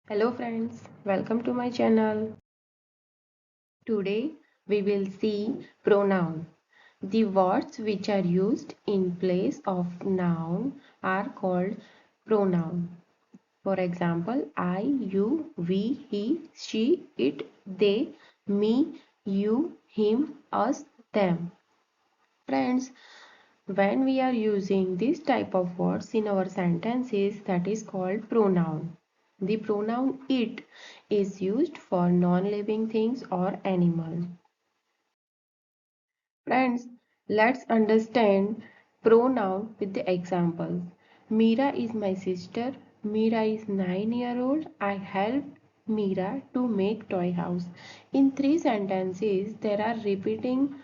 Hello friends, welcome to my channel. Today we will see pronoun. The words which are used in place of noun are called pronoun. For example, I, you, we, he, she, it, they, me, you, him, us, them. Friends, when we are using this type of words in our sentences, that is called pronoun. The pronoun it is used for non-living things or animals. Friends, let's understand pronoun with the examples. Meera is my sister. Meera is 9-year-old. I helped Meera to make toy house. In three sentences, there are repeating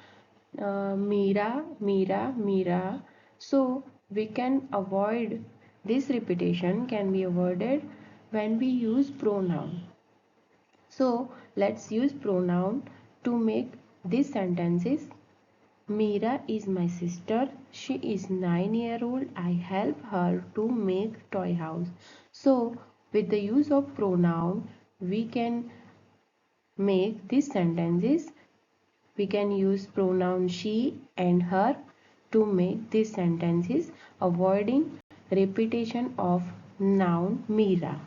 Meera, Meera, Meera. So we can avoid this repetition can be avoided when we use pronoun. So let's use pronoun to make these sentences. Meera is my sister. She is 9-year-old. I help her to make toy house. So with the use of pronoun, we can make these sentences. We can use pronoun she and her to make these sentences, avoiding repetition of noun Meera.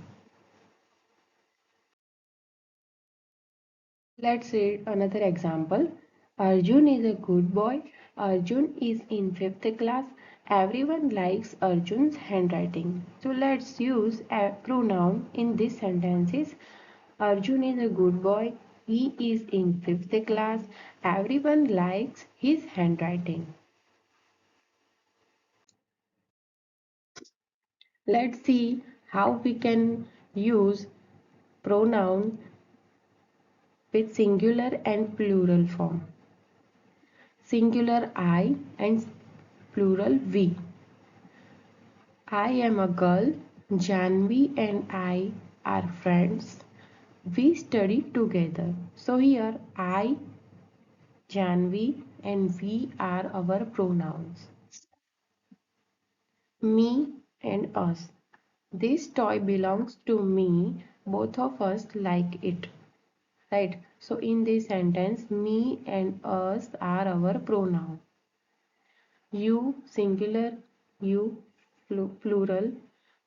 Let's read another example. Arjun is a good boy. Arjun is in 5th class. Everyone likes Arjun's handwriting. So let's use a pronoun in these sentences. Arjun is a good boy. He is in 5th class. Everyone likes his handwriting. Let's see how we can use pronoun with singular and plural form. Singular I and plural we. I am a girl. Janvi and I are friends. We study together. So here I, Janvi and we are our pronouns. Me and us. This toy belongs to me. Both of us like it. Right? So in this sentence, me and us are our pronoun. You singular, you plural.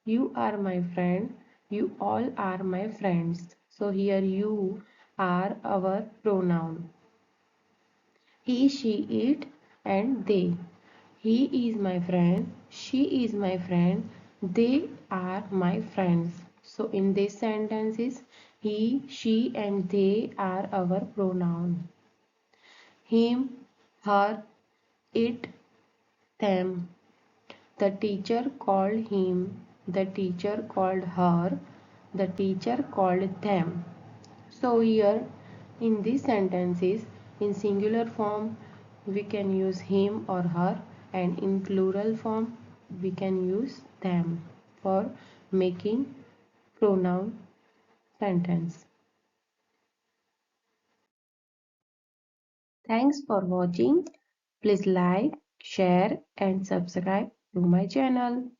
You are my friend. You all are my friends. So here you are our pronoun. He, she, it and they. He is my friend. She is my friend. They are my friends. So in these sentences, he, she and they are our pronoun. Him, her, it, them. The teacher called him, the teacher called her, the teacher called them. So here in these sentences, in singular form, we can use him or her, and in plural form, we can use them for making pronoun sentence. Thanks for watching. Please like, share and subscribe to my channel.